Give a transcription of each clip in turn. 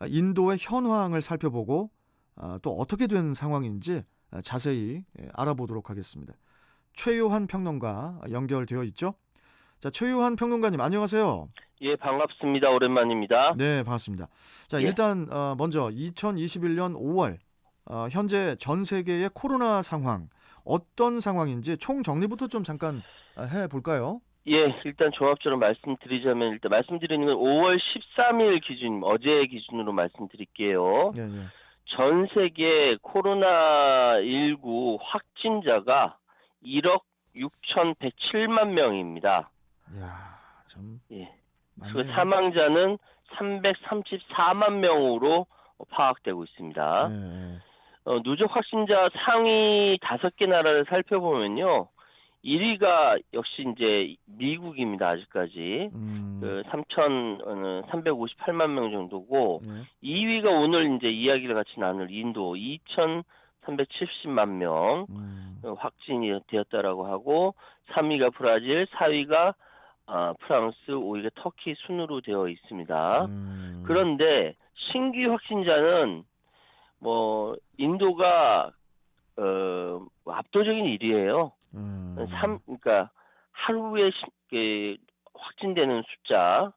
인도의 현황을 살펴보고 또 어떻게 된 상황인지 자세히 알아보도록 하겠습니다. 최유한 평론가 연결되어 있죠? 자, 최유한 평론가님 안녕하세요. 예, 반갑습니다. 오랜만입니다. 네, 반갑습니다. 자, 예, 일단 먼저 2021년 5월 현재 전 세계의 코로나 상황 어떤 상황인지 총 정리부터 좀 잠깐 해볼까요? 예, 일단 종합적으로 말씀드리자면 일단 말씀드리는 건 5월 13일 기준, 어제 기준으로 말씀드릴게요. 예, 예. 전 세계 코로나19 확진자가 1억 6,107만 명입니다. 이야, 참 예, 그 많네요. 사망자는 334만 명으로 파악되고 예, 있습니다. 예. 누적 확진자 상위 5개 나라를 살펴보면요. 1위가 역시 이제 미국입니다. 아직까지. 그 3,358만 명 정도고, 예. 2위가 오늘 이제 이야기를 같이 나눌 인도 2,370만 명 확진이 되었다라고 하고, 3위가 브라질, 4위가 프랑스, 5위가 터키 순으로 되어 있습니다. 음, 그런데 신규 확진자는 인도가 압도적인 일이에요. 그러니까 하루에 확진되는 숫자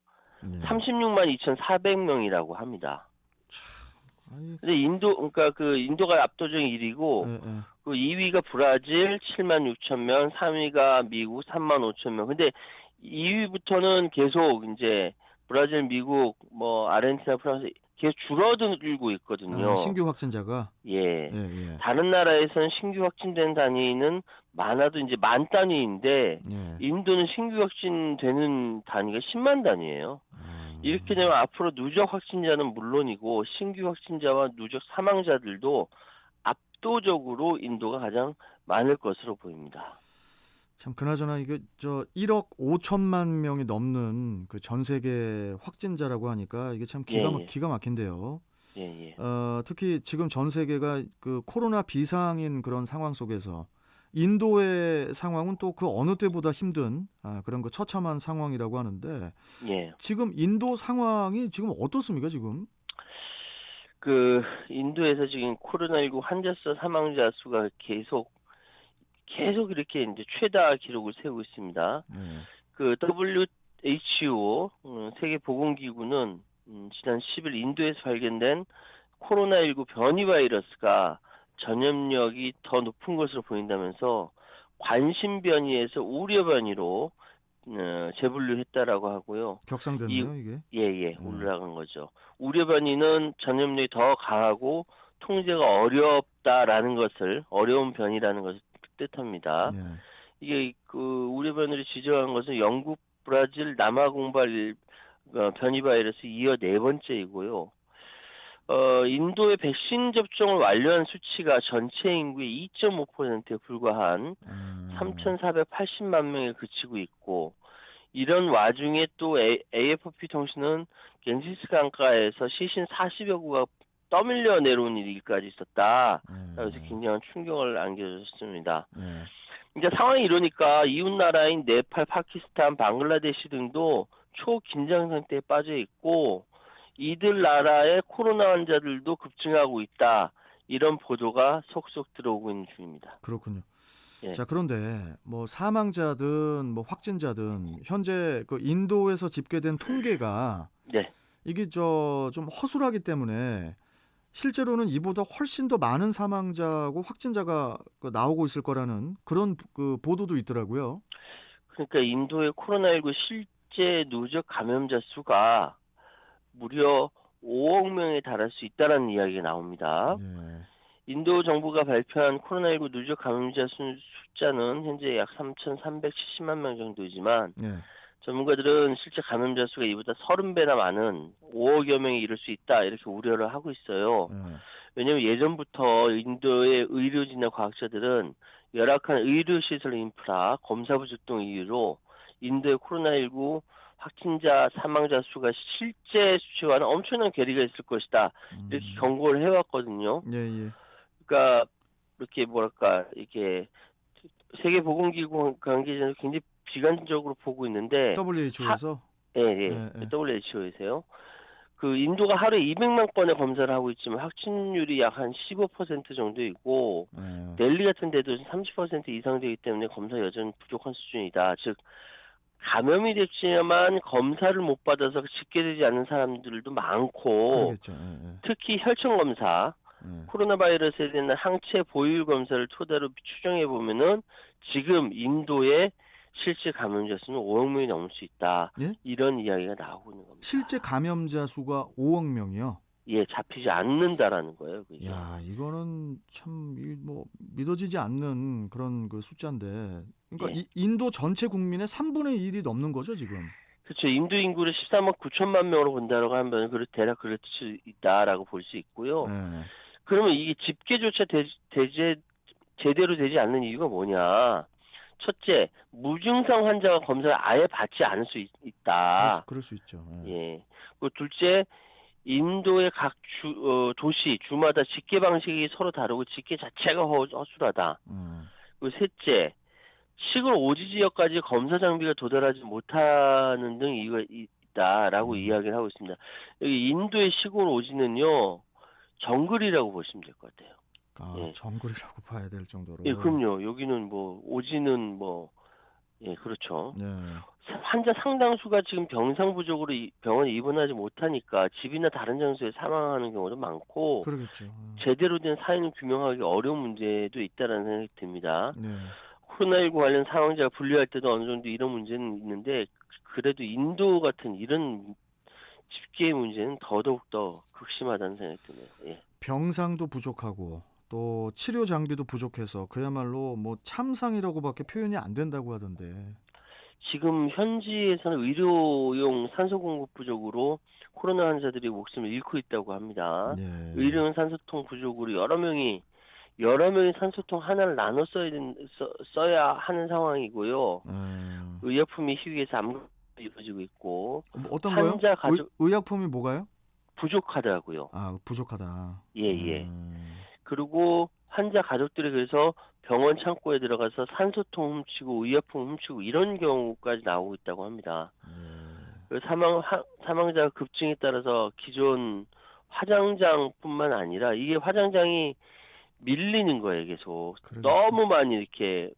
예. 36만 2,400명이라고 합니다. 아이, 근데 그러니까 그 인도가 압도적인 일이고, 예, 예. 그 2위가 브라질 7만 6천 명, 3위가 미국 3만 5천 명. 근데 2위부터는 계속 이제 브라질, 미국, 아르헨티나, 프랑스 계속 줄어들고 있거든요. 신규 확진자가 예. 예, 예. 다른 나라에서는 신규 확진된 단위는 많아도 이제 만 단위인데, 예. 인도는 신규 확진되는 단위가 10만 단위예요. 이렇게 음, 되면 앞으로 누적 확진자는 물론이고 신규 확진자와 누적 사망자들도 압도적으로 인도가 가장 많을 것으로 보입니다. 참 그나저나 이게 저 1억 5천만 명이 넘는 그 전 세계 확진자라고 하니까 이게 참 예, 예, 기가 막힌데요. 예, 예. 특히 지금 전 세계가 그 코로나 비상인 그런 상황 속에서 인도의 상황은 또 그 어느 때보다 힘든 그런 그 처참한 상황이라고 하는데 예. 지금 인도 상황이 지금 어떻습니까, 지금? 그 인도에서 지금 코로나19 환자 수 사망자 수가 계속 이렇게 이제 최다 기록을 세우고 있습니다. 네. 그 WHO 세계보건기구는 지난 10일 인도에서 발견된 코로나19 변이 바이러스가 전염력이 더 높은 것으로 보인다면서 관심 변이에서 우려 변이로 재분류했다라고 하고요. 이 격상됐네요, 이게. 예예 네. 올라간 거죠. 우려 변이는 전염력이 더 강하고 통제가 어렵다라는 것을 어려운 변이라는 것을 뜻합니다. 네. 이게 그 우려 변이를 지적한 것은 영국, 브라질, 남아 공발 변이 바이러스 이어 네 번째이고요. 인도의 백신 접종을 완료한 수치가 전체 인구의 2.5%에 불과한 음, 3,480만 명에 그치고 있고, 이런 와중에 또 AFP 통신은 갱지스 강가에서 시신 40여 구가 떠밀려 내려온 일까지 있었다. 그래서 네. 굉장한 충격을 안겨줬습니다. 네. 이제 상황이 이러니까 이웃 나라인 네팔, 파키스탄, 방글라데시 등도 초긴장 상태에 빠져 있고, 이들 나라의 코로나 환자들도 급증하고 있다. 이런 보도가 속속 들어오고 있는 중입니다. 그렇군요. 예, 자, 그런데 뭐 사망자든 뭐 확진자든 현재 그 인도에서 집계된 통계가 네. 이게 저 좀 허술하기 때문에 실제로는 이보다 훨씬 더 많은 사망자고 확진자가 그 나오고 있을 거라는 그런 그 보도도 있더라고요. 그러니까 인도의 코로나19 실제 누적 감염자 수가 무려 5억 명에 달할 수 있다는 이야기가 나옵니다. 예. 인도 정부가 발표한 코로나19 누적 감염자 숫자는 현재 약 3,370만 명 정도이지만, 예. 전문가들은 실제 감염자 수가 이보다 30배나 많은 5억여 명에 이를 수 있다 이렇게 우려를 하고 있어요. 예. 왜냐하면 예전부터 인도의 의료진이나 과학자들은 열악한 의료시설 인프라, 검사 부족 등 이유로 인도의 코로나19 확진자 사망자 수가 실제 수치와는 엄청난 괴리가 있을 것이다 이렇게 음. 경고를 해왔거든요. 예, 예. 그러니까 이렇게 뭐랄까 이렇게 세계보건기구 관계자는 굉장히 비관적으로 보고 있는데, WHO에서 예, 예, 예, 예. WHO에서요. 그 인도가 하루에 200만 건의 검사를 하고 있지만 확진율이 약 한 15% 정도이고 예. 델리 같은 데도 30% 이상 되기 때문에 검사 여전히 부족한 수준이다. 즉 감염이 됐지만 검사를 못 받아서 집계되지 않는 사람들도 많고 그러겠죠. 예. 특히 혈청 검사, 예. 코로나 바이러스에 대한 항체 보유 검사를 토대로 추정해 보면은 지금 인도의 실제 감염자 수는 5억 명이 넘을 수 있다. 예? 이런 이야기가 나오고 있는 겁니다. 실제 감염자 수가 5억 명이요. 예, 잡히지 않는다라는 거예요, 그게. 야, 이거는 참 뭐 믿어지지 않는 그런 그 숫자인데. 그러니까 예. 인도 전체 국민의 3분의 1이 넘는 거죠, 지금. 그렇죠. 인도 인구를 13억 9천만 명으로 본다라고 하면 대략 그럴 수 있다라고 볼 수 있고요. 예. 그러면 이게 집계조차 제대로 되지 않는 이유가 뭐냐? 첫째, 무증상 환자가 검사를 아예 받지 않을 수 있다. 그럴 수 있죠. 예. 예. 그리고 둘째, 인도의 각 도시, 주마다 집계 방식이 서로 다르고 집계 자체가 허술하다. 그리고 셋째, 시골 오지 지역까지 검사 장비가 도달하지 못하는 등 이유가 있다라고 이야기를 하고 있습니다. 여기 인도의 시골 오지는요, 정글이라고 보시면 될 것 같아요. 아, 예. 정글이라고 봐야 될 정도로. 예, 그럼요. 여기는 오지는 예, 그렇죠. 예. 환자 상당수가 지금 병상 부족으로 병원에 입원하지 못하니까 집이나 다른 장소에 사망하는 경우도 많고, 그러겠죠. 제대로 된 사인을 규명하기 어려운 문제도 있다라는 생각이 듭니다. 네. 코로나19 관련 사망자가 분류할 때도 어느 정도 이런 문제는 있는데, 그래도 인도 같은 이런 집계의 문제는 더더욱 극심하다는 생각이 드네요. 예. 병상도 부족하고 또 치료 장비도 부족해서 그야말로 뭐 참상이라고밖에 표현이 안 된다고 하던데. 지금 현지에서는 의료용 산소 공급 부족으로 코로나 환자들이 목숨을 잃고 있다고 합니다. 예. 의료용 산소통 부족으로 여러 명이 산소통 하나를 나눠 써야 하는 상황이고요. 의약품이 희위해서 암급이 이루어지고 있고 뭐 어떤 거요? 환자 가족 의약품이 뭐가요? 부족하다고요. 아, 부족하다. 예. 그리고 환자 가족들이 그래서 병원 창고에 들어가서 산소통 훔치고 의약품 훔치고 이런 경우까지 나오고 있다고 합니다. 그 사망자 급증에 따라서 기존 화장장뿐만 아니라 이게 화장장이 밀리는 거예요, 계속. 그러겠죠. 너무 많이 이렇게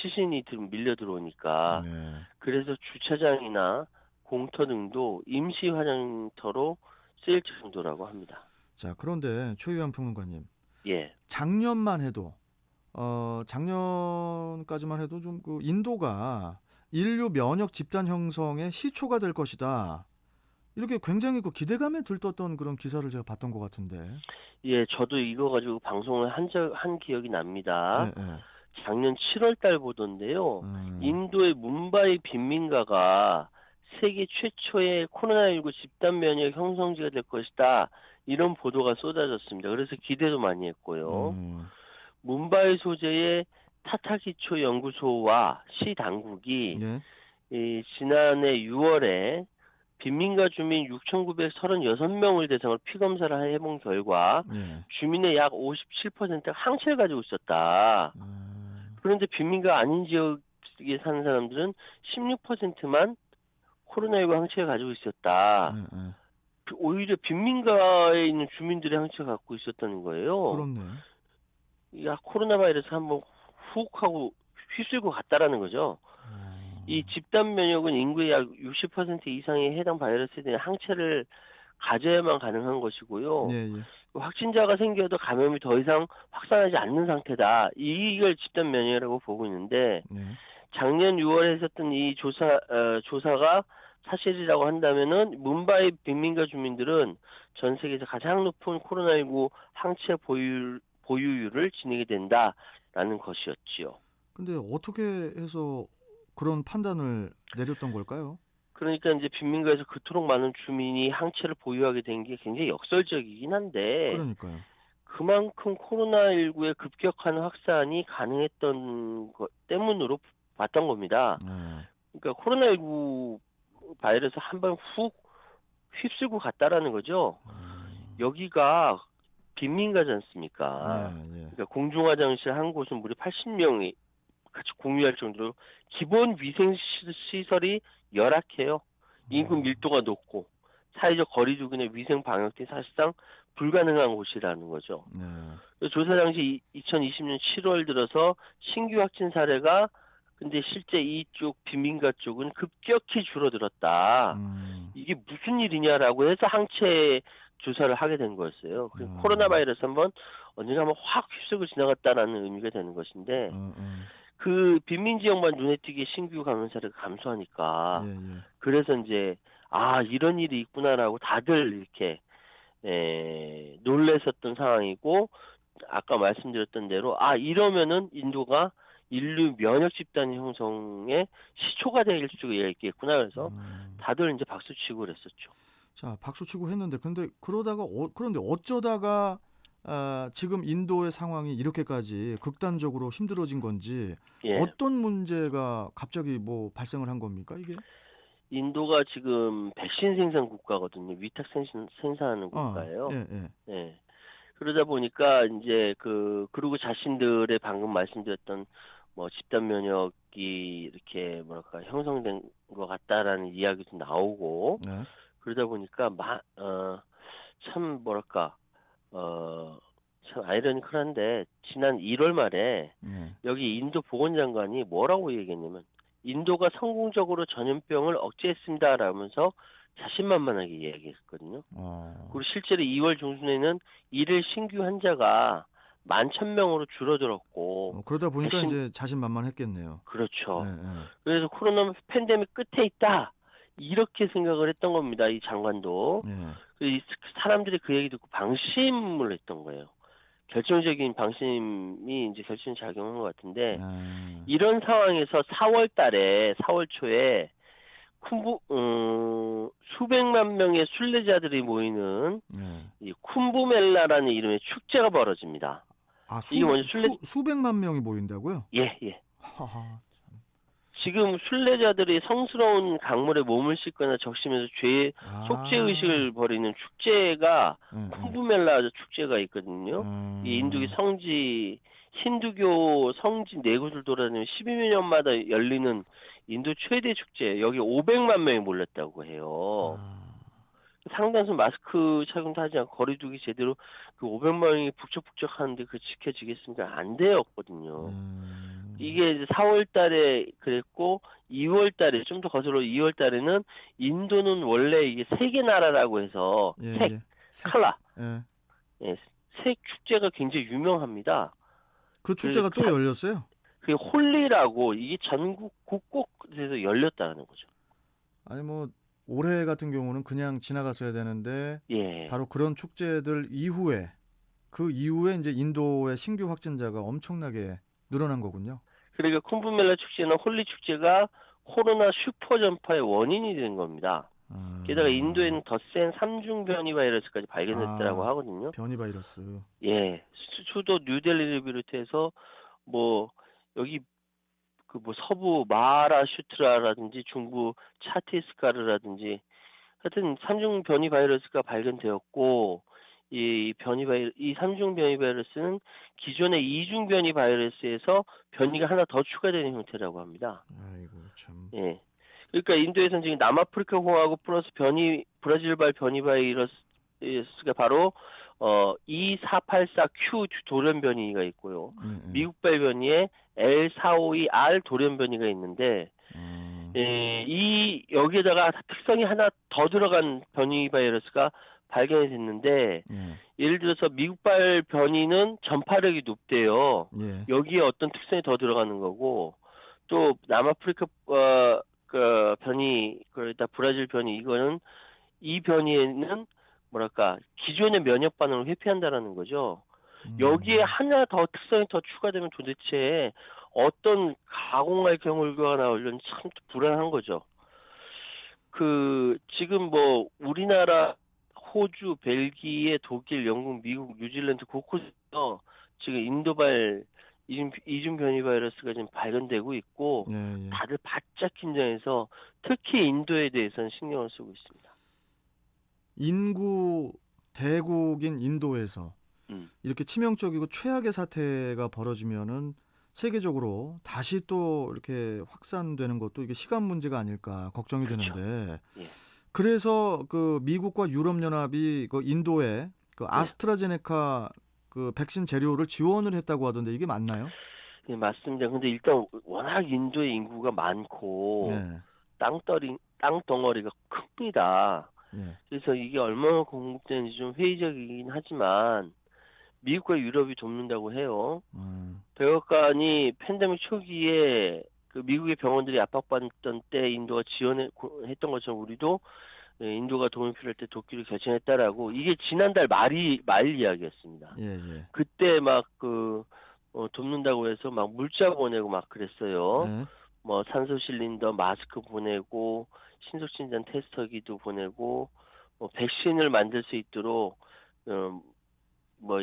시신이 밀려 들어오니까. 네. 그래서 주차장이나 공터 등도 임시 화장터로 쓰일 정도라고 합니다. 자, 그런데 최유한 평론가님. 예. 작년까지만 해도 좀 그 인도가 인류 면역 집단 형성의 시초가 될 것이다. 이렇게 굉장히 그 기대감에 들떴던 그런 기사를 제가 봤던 것 같은데. 예, 저도 이거 가지고 방송을 한 기억이 납니다. 예. 작년 7월 달 보던데요. 인도의 뭄바이 빈민가가 세계 최초의 코로나19 집단 면역 형성지가 될 것이다. 이런 보도가 쏟아졌습니다. 그래서 기대도 많이 했고요. 뭄바이 소재의 타타기초 연구소와 시 당국이 지난해 6월에 빈민가 주민 6,936명을 대상으로 피검사를 해본 결과 주민의 약 57%가 항체를 가지고 있었다. 그런데 빈민가 아닌 지역에 사는 사람들은 16%만 코로나19 항체를 가지고 있었다. 오히려 빈민가에 있는 주민들의 항체를 갖고 있었다는 거예요. 그렇네. 야, 코로나 바이러스 한번 훅 하고 휩쓸고 갔다라는 거죠. 이 집단 면역은 인구의 약 60% 이상의 해당 바이러스에 대한 항체를 가져야만 가능한 것이고요. 확진자가 생겨도 감염이 더 이상 확산하지 않는 상태다. 이걸 집단 면역이라고 보고 있는데 작년 6월에 했었던 이 조사가 사실이라고 한다면은 뭄바이 빈민가 주민들은 전 세계에서 가장 높은 코로나19 항체 보유율을 지니게 된다라는 것이었지요. 근데 어떻게 해서 그런 판단을 내렸던 걸까요? 그러니까 이제 빈민가에서 그토록 많은 주민이 항체를 보유하게 된 게 굉장히 역설적이긴 한데 그러니까요. 그만큼 코로나19의 급격한 확산이 가능했던 것 때문으로 봤던 겁니다. 그러니까 코로나19 바이러스 한번 훅 휩쓸고 갔다라는 거죠. 여기가 빈민가지 않습니까? 그러니까 공중화장실 한 곳은 무려 80명이 같이 공유할 정도로 기본 위생 시설이 열악해요. 인구 밀도가 높고 사회적 거리두기나 위생 방역 등 사실상 불가능한 곳이라는 거죠. 네. 그래서 조사 당시 2020년 7월 들어서 신규 확진 사례가 근데 실제 이쪽 빈민가 쪽은 급격히 줄어들었다. 음. 이게 무슨 일이냐라고 해서 항체 조사를 하게 된 거였어요. 그래서 어. 코로나 바이러스 한번 언젠가 한번 확 휩쓸고 지나갔다라는 의미가 되는 것인데 어, 어. 그 빈민 지역만 눈에 띄게 신규 감염 사례가 감소하니까 예, 예. 그래서 이제 아 이런 일이 있구나라고 다들 이렇게 놀랬었던 상황이고 아까 말씀드렸던 대로 아 이러면은 인도가 인류 면역 집단 형성의 시초가 될 수가 있겠구나 그래서 다들 이제 박수 치고 그랬었죠. 자, 박수 치고 했는데 근데 그런데 어쩌다가 지금 인도의 상황이 이렇게까지 극단적으로 힘들어진 건지 예. 어떤 문제가 갑자기 뭐 발생을 한 겁니까, 이게? 인도가 지금 백신 생산 국가거든요. 위탁 생산하는 아, 국가예요. 예, 예. 예. 그러다 보니까 이제 그리고 자신들의 방금 말씀드렸던 뭐 집단 면역이 이렇게 뭐랄까 형성된 것 같다라는 이야기도 나오고 네. 그러다 보니까 참 뭐랄까 참 아이러니컬한데 지난 1월 말에 네. 여기 인도 보건장관이 뭐라고 얘기했냐면 인도가 성공적으로 전염병을 억제했습니다라면서 자신만만하게 이야기했거든요. 그리고 실제로 2월 중순에는 일일 신규 환자가 11,000명으로 줄어들었고 그러다 보니까 백신 이제 자신만만했겠네요. 그렇죠. 예, 예. 그래서 코로나 팬데믹 끝에 있다 이렇게 생각을 했던 겁니다. 이 장관도. 예. 이 사람들이 그 얘기 듣고 방심을 했던 거예요. 결정적인 방심이 이제 결정작용한 것 같은데 아, 이런 상황에서 4월 초에 수백만 명의 순례자들이 모이는 예. 이 쿰브멜라라는 이름의 축제가 벌어집니다. 아, 이게 먼저 수백만 명이 모인다고요? 예, 예. 하하. 지금 순례자들이 성스러운 강물에 몸을 씻거나 적시면서 죄의 속죄 의식을 벌이는 축제가 쿰브멜라 축제가 있거든요. 이 인도의 성지 힌두교 성지 네 곳을 돌아다니면 12년마다 열리는 인도 최대 축제. 여기 500만 명이 몰렸다고 해요. 상당수 마스크 착용도 하지 않고 거리두기 제대로 그 500만 명이 북적북적 하는데 그 지켜지겠습니까? 안 되었거든요. 이게 이제 4월 달에 그랬고 2월 달에 좀 더 거슬러 2월 달에는 인도는 원래 이게 세계 나라라고 해서 컬러 예, 색 축제가 굉장히 유명합니다. 그 축제가 또 열렸어요? 그게 홀리라고 이게 전국 곳곳에서 열렸다는 거죠. 아니 뭐 올해 같은 경우는 그냥 지나갔어야 되는데 예. 바로 그런 축제들 이후에 이제 인도의 신규 확진자가 엄청나게 늘어난 거군요. 그러니까 쿰브멜라 축제나 홀리 축제가 코로나 슈퍼 전파의 원인이 된 겁니다. 게다가 인도에는 더 센 3중 변이 바이러스까지 발견됐다고 하거든요. 변이 바이러스. 예. 수도 뉴델리를 비롯해서 뭐 여기 그 뭐 서부 마하라슈트라라든지 중부 차티스가르라든지 하여튼 3중 변이 바이러스가 발견되었고 이 3중 변이 바이러스는 기존의 2중 변이 바이러스에서 변이가 하나 더 추가되는 형태라고 합니다. 아이고 참. 예. 그러니까 인도에서는 지금 남아프리카 공화국 플러스 브라질발 변이 바이러스가 바로 E484Q 돌연 변이가 있고요. 미국발 변이에 L452R 돌연 변이가 있는데 여기에다가 특성이 하나 더 들어간 변이 바이러스가 발견이 됐는데 예를 들어서 미국발 변이는 전파력이 높대요. 여기에 어떤 특성이 더 들어가는 거고 또 남아프리카 그 변이 그러다 브라질 변이 이거는 이 변이에는 뭐랄까 기존의 면역 반응을 회피한다라는 거죠. 여기에 하나 더 특성이 더 추가되면 도대체 어떤 가공할 경우가 나오려니 참 불안한 거죠. 지금 뭐 우리나라, 호주, 벨기에, 독일, 영국, 미국, 뉴질랜드 곳곳에서 지금 인도발 이중 변이 바이러스가 지금 발견되고 있고 다들 바짝 긴장해서 특히 인도에 대해서는 신경을 쓰고 있습니다. 인구 대국인 인도에서 이렇게 치명적이고 최악의 사태가 벌어지면은 세계적으로 다시 또 이렇게 확산되는 것도 이게 시간 문제가 아닐까 걱정이 그렇죠. 되는데 그래서 그 미국과 유럽연합이 그 인도에 그 네. 아스트라제네카 그 백신 재료를 지원을 했다고 하던데 이게 맞나요? 네, 맞습니다. 근데 일단 워낙 인도의 인구가 많고 네. 땅덩어리가 큽니다. 예. 그래서 이게 얼마나 공급되는지 좀 회의적이긴 하지만 미국과 유럽이 돕는다고 해요. 음. 백악관이 팬데믹 초기에 그 미국의 병원들이 압박받던 때 인도가 지원했던 것처럼 우리도 인도가 도움이 필요할 때 돕기로 결정했다라고 이게 지난달 말 이야기였습니다. 예, 예. 그때 막 돕는다고 해서 막 물자 보내고 막 그랬어요. 예. 뭐 산소 실린더, 마스크 보내고 신속 진단 테스터기도 보내고 뭐 백신을 만들 수 있도록 어, 뭐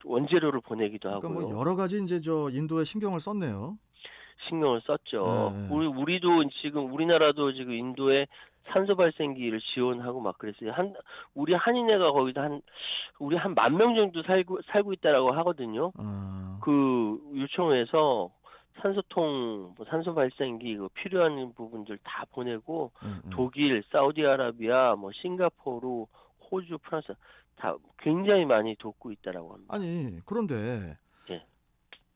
원재료를 보내기도 그러니까 뭐 하고요. 여러 가지 이제 저 인도에 신경을 썼네요. 신경을 예, 썼죠. 예. 우리도 지금 우리나라도 지금 인도에 산소 발생기를 지원하고 막 그랬어요. 우리 한인회가 거기서 우리 한 10,000명 정도 살고 있다라고 하거든요. 어. 그 요청해서 산소통, 뭐 산소 발생기 필요한 부분들 다 보내고 예, 예. 독일, 사우디아라비아, 뭐 싱가포르, 호주, 프랑스 다 굉장히 많이 돕고 있다라고 합니다. 아니, 그런데 예.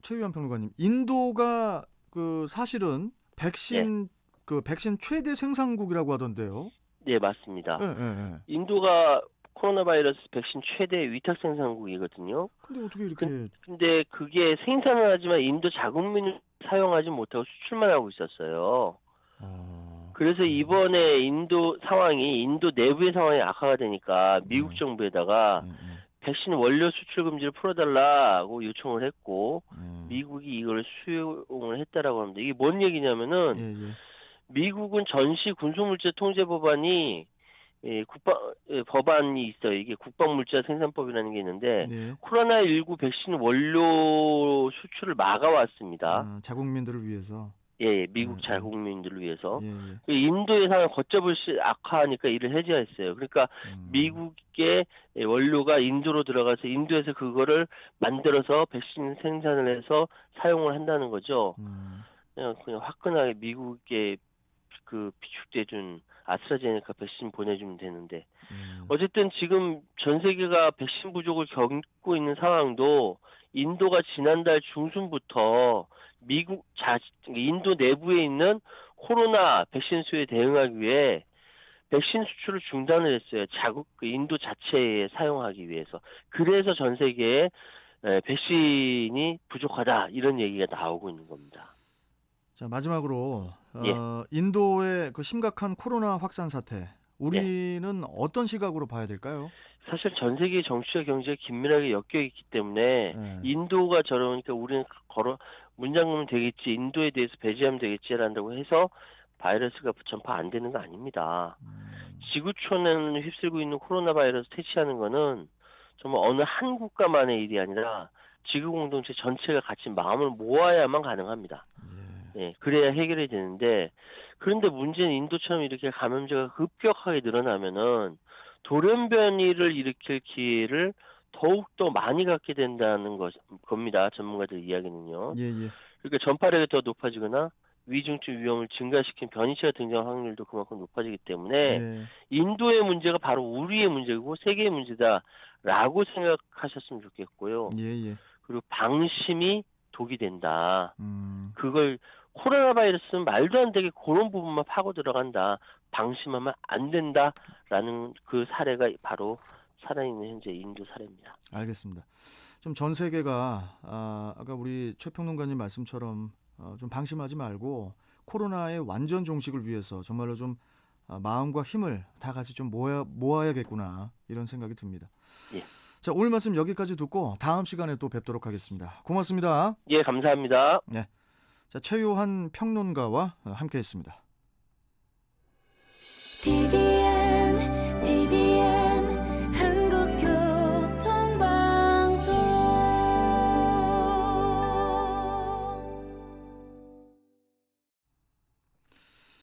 최유한 평론가님, 인도가 그 사실은 예. 백신 최대 생산국이라고 하던데요. 네, 맞습니다. 예, 예, 예. 인도가 코로나 바이러스 백신 최대 위탁 생산국이거든요. 근데 어떻게 이렇게 근데 그게 생산을 하지만 인도 자국민을 사용하지 못하고 수출만 하고 있었어요. 그래서 그래요? 이번에 인도 내부의 상황이 악화가 되니까 미국 예, 정부에다가 예, 예, 백신 원료 수출 금지를 풀어달라고 요청을 했고 예. 미국이 이걸 수용을 했다라고 합니다. 이게 뭔 얘기냐면은 예, 예. 미국은 전시 군소물질 통제 법안이 법안이 있어요. 이게 국방물자 생산법이라는 게 있는데 네. 코로나19 백신 원료 수출을 막아왔습니다. 자국민들을 위해서. 예, 미국 예, 자국민들을 위해서. 예, 예. 그 인도의 상황 걷잡을 악화하니까 이를 해제했어요. 그러니까 음, 미국의 원료가 인도로 들어가서 인도에서 그거를 만들어서 백신 생산을 해서 사용을 한다는 거죠. 음, 그냥 화끈하게 미국에 비축돼준 아스트라제네카 백신 보내주면 되는데 예. 어쨌든 지금 전 세계가 백신 부족을 겪고 있는 상황도 인도가 지난달 중순부터 인도 내부에 있는 코로나 백신 수요에 대응하기 위해 백신 수출을 중단을 했어요. 인도 자체에 사용하기 위해서. 그래서 전 세계에 백신이 부족하다 이런 얘기가 나오고 있는 겁니다. 자, 마지막으로 예, 인도의 그 심각한 코로나 확산 사태, 예. 우리는 어떤 시각으로 봐야 될까요? 사실 전 세계 정치와 경제가 긴밀하게 엮여 있기 때문에 예. 인도가 저러니까 우리는 문 잠그면 되겠지, 인도에 대해서 배제하면 되겠지라고 해서 바이러스가 전파 안 되는 거 아닙니다. 지구촌을 휩쓸고 있는 코로나 바이러스 퇴치하는 거는 정말 어느 한 국가만의 일이 아니라 지구 공동체 전체가 같이 마음을 모아야만 가능합니다. 예. 예, 그래야 해결이 되는데 그런데 문제는 인도처럼 이렇게 감염자가 급격하게 늘어나면은 돌연변이를 일으킬 기회를 더욱더 많이 갖게 된다는 겁니다. 전문가들 이야기는요. 예, 예. 그러니까 전파력이 더 높아지거나 위중증 위험을 증가시킨 변이체가 등장할 확률도 그만큼 높아지기 때문에 네. 인도의 문제가 바로 우리의 문제고 세계의 문제다라고 생각하셨으면 좋겠고요. 예, 예. 그리고 방심이 독이 된다. 음. 그걸 코로나 바이러스는 말도 안 되게 그런 부분만 파고 들어간다. 방심하면 안 된다라는 그 사례가 바로 살아있는 현재 인도 사례입니다. 알겠습니다. 좀 전 세계가 아까 우리 최 평론가님 말씀처럼 좀 방심하지 말고 코로나의 완전 종식을 위해서 정말로 좀 마음과 힘을 다 같이 좀 모아야겠구나 이런 생각이 듭니다. 예. 자, 오늘 말씀 여기까지 듣고 다음 시간에 또 뵙도록 하겠습니다. 고맙습니다. 예, 감사합니다. 네. 자, 최요한 평론가와 함께했습니다. TBS